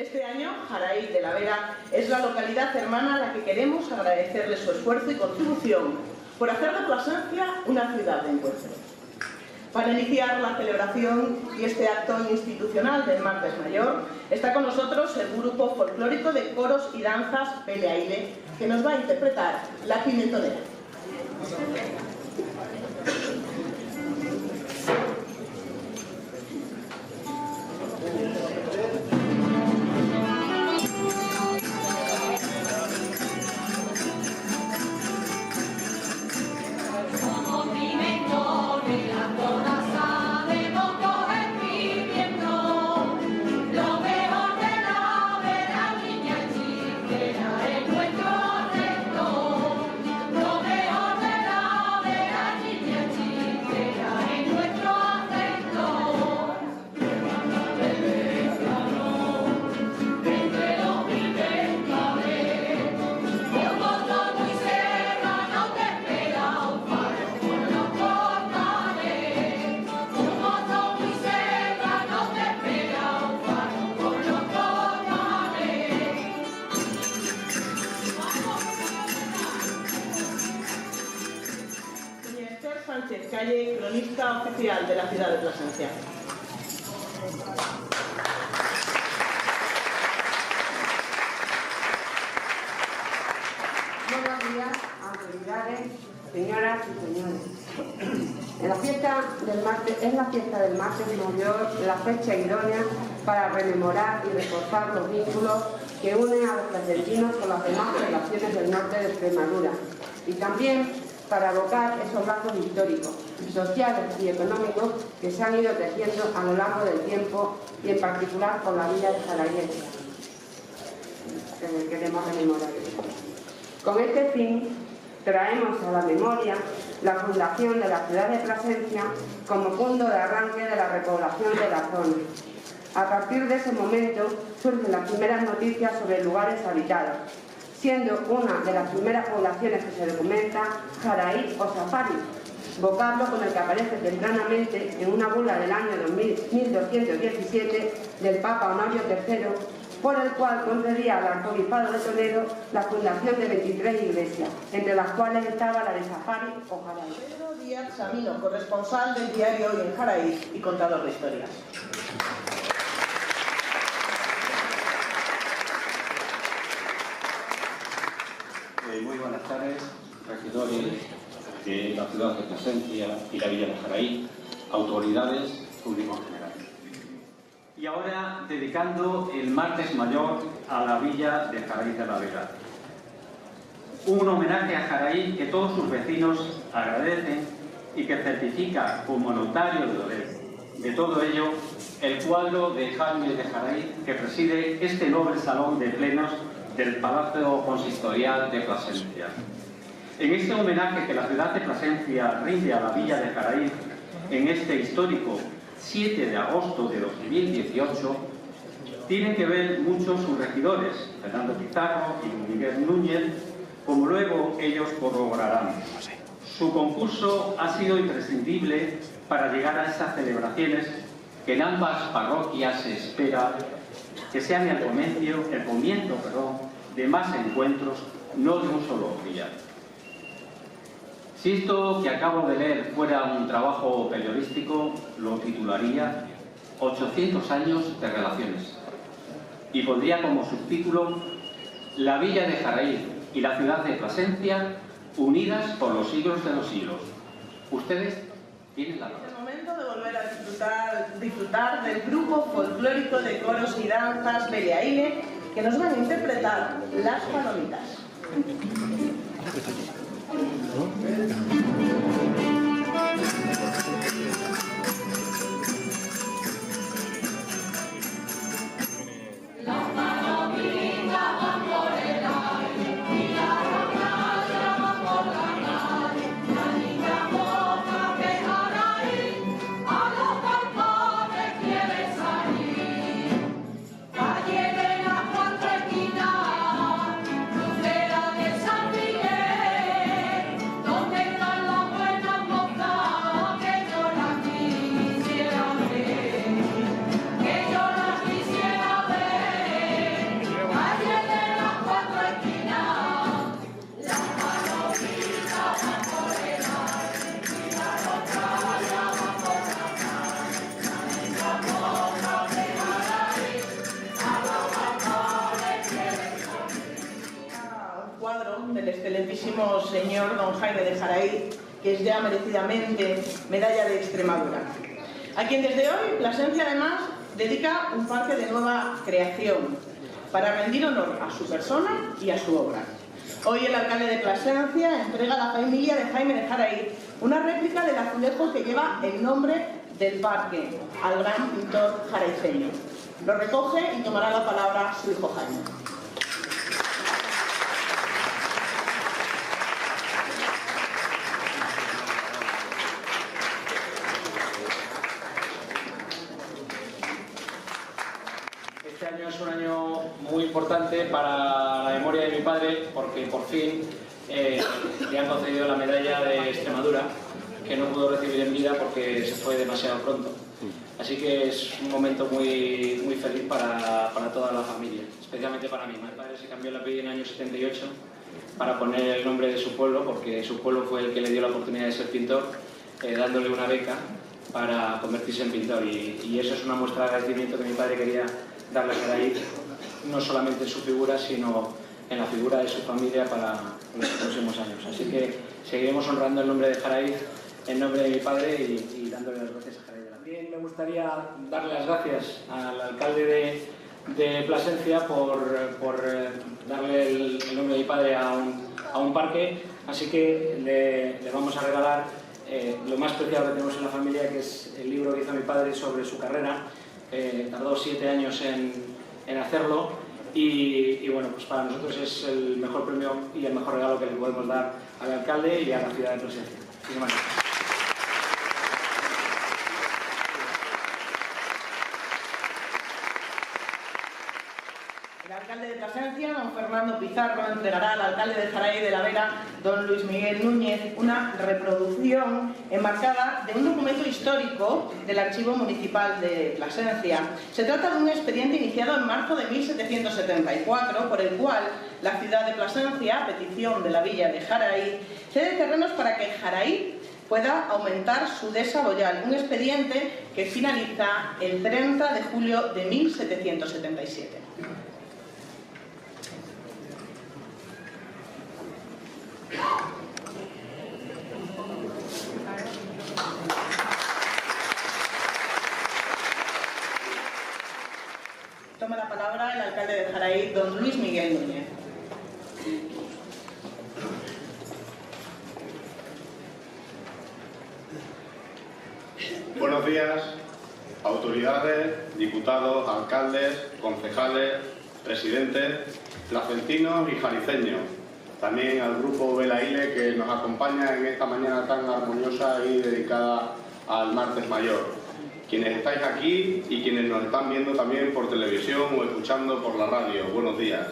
Este año, Jaraíz de la Vera es la localidad hermana a la que queremos agradecerle su esfuerzo y contribución por hacer de Plasencia una ciudad de encuentro. Para iniciar la celebración y este acto institucional del Martes Mayor, está con nosotros el grupo folclórico de coros y danzas Peleaile, que nos va a interpretar La Pimentonera. Calle, cronista oficial de la ciudad de Plasencia. Buenos días, autoridades, señoras y señores. Es la fiesta del martes mayor, la fecha idónea para rememorar y reforzar los vínculos que unen a los placentinos con las demás poblaciones del norte de Extremadura y también para evocar esos lazos históricos, sociales y económicos que se han ido tejiendo a lo largo del tiempo y en particular con la villa de Jaraíz, que queremos rememorar. Con este fin, traemos a la memoria la fundación de la ciudad de Plasencia como punto de arranque de la repoblación de la zona. A partir de ese momento surgen las primeras noticias sobre lugares habitados, siendo una de las primeras poblaciones que se documenta Jaraíz o Safari, vocablo con el que aparece tempranamente en una bula del año 1217 del Papa Honorio III, por el cual concedía al arzobispado de Toledo la fundación de 23 iglesias, entre las cuales estaba la de Safari o Jaraíz. Pedro Díaz Samino, corresponsal del diario Hoy en Jaraíz y contador de historias. Muy buenas tardes, regidores de la ciudad de Plasencia y la villa de Jaraíz, autoridades, público en general. Y ahora dedicando el Martes Mayor a la villa de Jaraíz de la Vera. Un homenaje a Jaraíz que todos sus vecinos agradecen y que certifica como notario de todo ello el cuadro de Jaime de Jaraíz que preside este noble salón de plenos del Palacio Consistorial de Plasencia. En este homenaje que la ciudad de Plasencia rinde a la villa de Jaraíz en este histórico 7 de agosto de 2018, tienen que ver muchos sus regidores, Fernando Pizarro y Miguel Núñez, como luego ellos corroborarán. Su concurso ha sido imprescindible para llegar a estas celebraciones que en ambas parroquias se espera que sean el comienzo de más encuentros, no de un solo día. Si esto que acabo de leer fuera un trabajo periodístico, lo titularía 800 años de relaciones y pondría como subtítulo La villa de Jaraíz y la ciudad de Plasencia unidas por los siglos de los siglos. Ustedes tienen la palabra. Es el momento de volver a disfrutar del grupo folclórico de coros y danzas Peleaile, que nos van a interpretar Las Palomitas. Donde están las buenas excelentísimo señor don Jaime de Jaraíz, que es ya merecidamente medalla de Extremadura, a quien desde hoy Plasencia además dedica un parque de nueva creación para rendir honor a su persona y a su obra. Hoy el alcalde de Plasencia entrega a la familia de Jaime de Jaraíz una réplica del azulejo que lleva el nombre del parque al gran pintor jaraiceño. Lo recoge y tomará la palabra su hijo Jaime. Este año es un año muy importante para la memoria de mi padre porque por fin le han concedido la medalla de Extremadura, que no pudo recibir en vida porque se fue demasiado pronto. Así que es un momento muy feliz para toda la familia, especialmente para mí. Mi padre se cambió el apellido en el año 78 para poner el nombre de su pueblo, porque su pueblo fue el que le dio la oportunidad de ser pintor, dándole una beca para convertirse en pintor. Y eso es una muestra de agradecimiento que mi padre quería darle a Jaraíz, no solamente en su figura, sino en la figura de su familia para los próximos años. Así que seguiremos honrando el nombre de Jaraíz en nombre de mi padre y dándole las gracias a Jaraíz. También me gustaría darle las gracias al alcalde de Plasencia por darle el nombre de mi padre a un parque, así que le vamos a regalar lo más preciado que tenemos en la familia, que es el libro que hizo mi padre sobre su carrera. Tardó 7 años en hacerlo y bueno, pues para nosotros es el mejor premio y el mejor regalo que le podemos dar al alcalde y a la ciudad de Plasencia. Muchísimas gracias. El alcalde de Plasencia, don Fernando Pizarro, entregará al alcalde de Jaraíz de la Vera, don Luis Miguel Núñez, una reproducción enmarcada de un documento histórico del Archivo Municipal de Plasencia. Se trata de un expediente iniciado en marzo de 1774, por el cual la ciudad de Plasencia, a petición de la villa de Jaraíz, cede terrenos para que Jaraíz pueda aumentar su dehesa boyal, un expediente que finaliza el 30 de julio de 1777. Toma la palabra el alcalde de Jaraíz, don Luis Miguel Núñez. Buenos días, autoridades, diputados, alcaldes, concejales, presidentes, placentinos y jariceños. También al grupo Belaile que nos acompaña en esta mañana tan armoniosa y dedicada al Martes Mayor. Quienes estáis aquí y quienes nos están viendo también por televisión o escuchando por la radio, buenos días.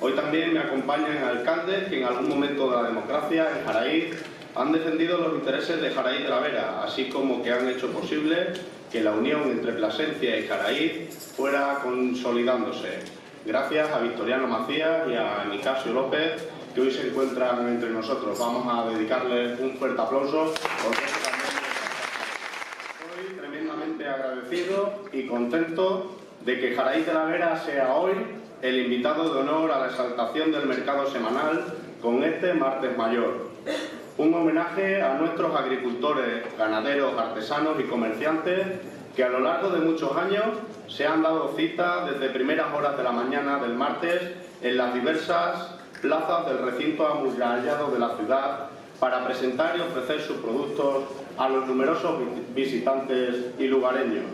Hoy también me acompañan alcaldes que en algún momento de la democracia en Jaraíz han defendido los intereses de Jaraíz de la Vera, así como que han hecho posible que la unión entre Plasencia y Jaraíz fuera consolidándose. Gracias a Victoriano Macías y a Nicasio López, que hoy se encuentran entre nosotros. Vamos a dedicarles un fuerte aplauso, porque estoy tremendamente agradecido y contento de que Jaraíz de la Vera sea hoy el invitado de honor a la exaltación del mercado semanal con este Martes Mayor. Un homenaje a nuestros agricultores, ganaderos, artesanos y comerciantes que a lo largo de muchos años se han dado cita desde primeras horas de la mañana del martes en las diversas plazas del recinto amurallado de la ciudad para presentar y ofrecer sus productos a los numerosos visitantes y lugareños.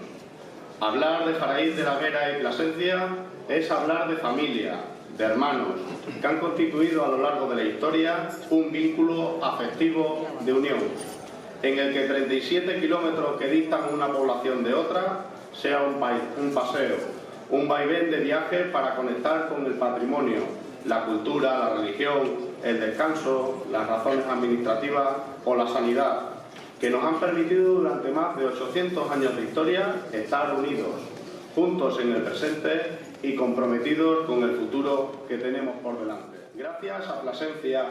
Hablar de Jaraíz de la Vera y Plasencia es hablar de familia, de hermanos, que han constituido a lo largo de la historia un vínculo afectivo de unión, en el que 37 kilómetros que distan una población de otra sea un paseo, un vaivén de viaje para conectar con el patrimonio, la cultura, la religión, el descanso, las razones administrativas o la sanidad, que nos han permitido durante más de 800 años de historia estar unidos, juntos en el presente y comprometidos con el futuro que tenemos por delante. Gracias a Plasencia,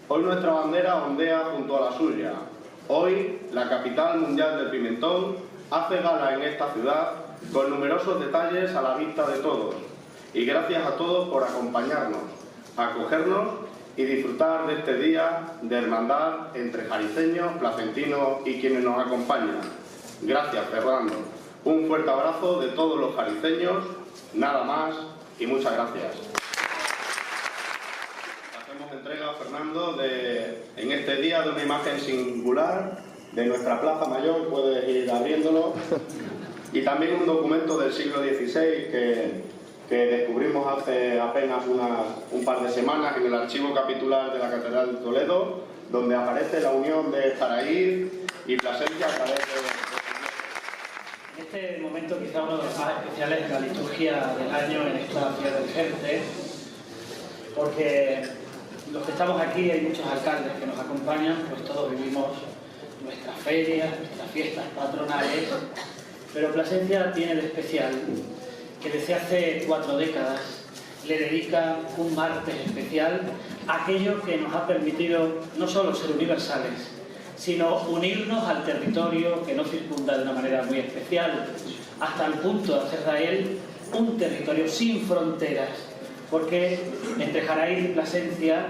hoy nuestra bandera ondea junto a la suya. Hoy, la capital mundial del pimentón hace gala en esta ciudad con numerosos detalles a la vista de todos. Y gracias a todos por acompañarnos, acogernos y disfrutar de este día de hermandad entre jariceños, placentinos y quienes nos acompañan. Gracias, Fernando. Un fuerte abrazo de todos los jariceños, nada más y muchas gracias. Hacemos entrega, Fernando, en este día de una imagen singular de nuestra Plaza Mayor, puedes ir abriéndolo, y también un documento del siglo XVI que descubrimos hace apenas un par de semanas en el archivo capitular de la Catedral de Toledo, donde aparece la unión de Jaraíz y Plasencia a través En este momento quizá uno de los más especiales de la liturgia del año en esta ciudad de gente, porque los que estamos aquí, hay muchos alcaldes que nos acompañan, pues todos vivimos nuestras ferias, nuestras fiestas patronales, pero Plasencia tiene de especial que desde hace 4 décadas le dedica un martes especial a aquello que nos ha permitido no solo ser universales, sino unirnos al territorio que nos circunda de una manera muy especial, hasta el punto de hacer de él un territorio sin fronteras, porque entre Jaraíz y Plasencia,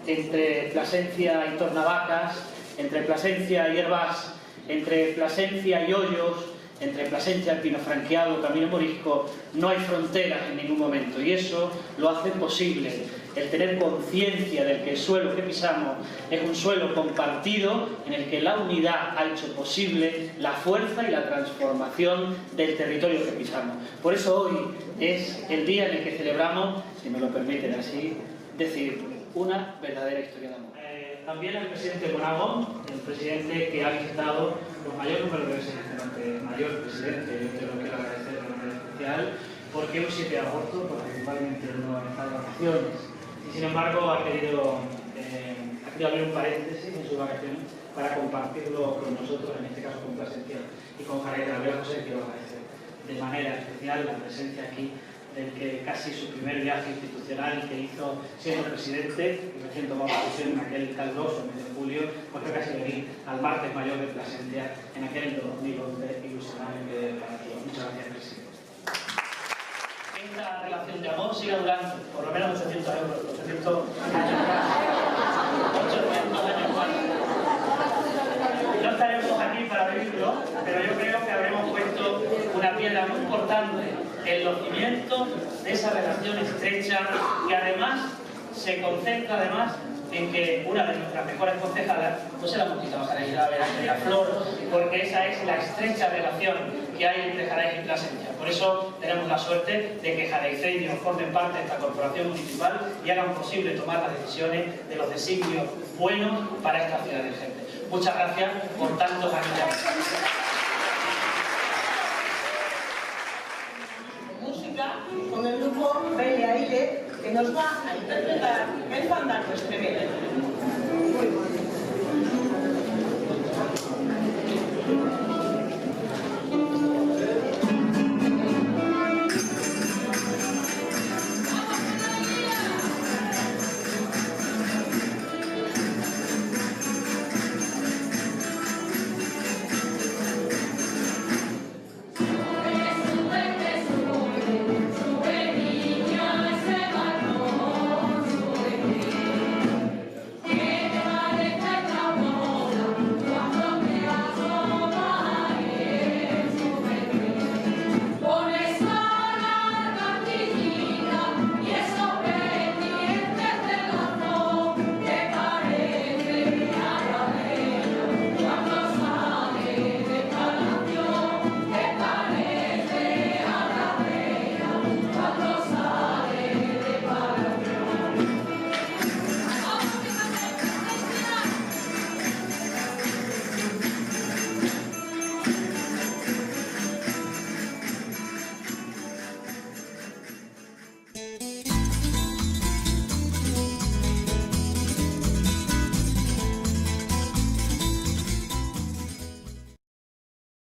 entre Plasencia y Tornavacas, entre Plasencia y Hervás, entre Plasencia y Hoyos, entre Plasencia y Pino Franqueado, Camino Morisco, no hay fronteras en ningún momento, y eso lo hace posible el tener conciencia de que el suelo que pisamos es un suelo compartido en el que la unidad ha hecho posible la fuerza y la transformación del territorio que pisamos. Por eso hoy es el día en el que celebramos, si me lo permiten así, decir, una verdadera historia de amor. También el presidente Monagón, el presidente que ha visitado los mayores números de veces el mayor presidente, yo te lo quiero agradecer de manera especial, porque un 7 de agosto, porque principalmente no está de vacaciones, y sin embargo ha querido abrir un paréntesis en sus vacaciones para compartirlo con nosotros, en este caso con Plasencia y con Jaraíz de la Vega. José, quiero agradecer de manera especial la presencia aquí del que casi su primer viaje institucional que hizo siendo presidente, y recién tomó posesión en aquel caluroso mes de julio, pues fue casi venir al martes mayor de Plasencia en aquel 2011 ilusionante para todos. Muchas gracias, presidente. Esta relación de amor sigue durando por lo menos 800 euros, 800 años más. No estaremos aquí para vivirlo, pero yo creo que habremos puesto una piedra muy importante en los cimientos de esa relación estrecha, que además se concentra en que una de nuestras mejores concejalas pues se la hemos quitado a Jaraíz de la Vera, de la Flor, porque esa es la estrecha relación que hay entre Jaraíz y Plasencia. Por eso tenemos la suerte de que jaraiceños formen parte de esta corporación municipal y hagan posible tomar las decisiones de los designios buenos para esta ciudad de gente. Muchas gracias por tantos años de amor. Con el grupo Belle Aire, que nos va a interpretar el fandango extremeño. Muy bueno.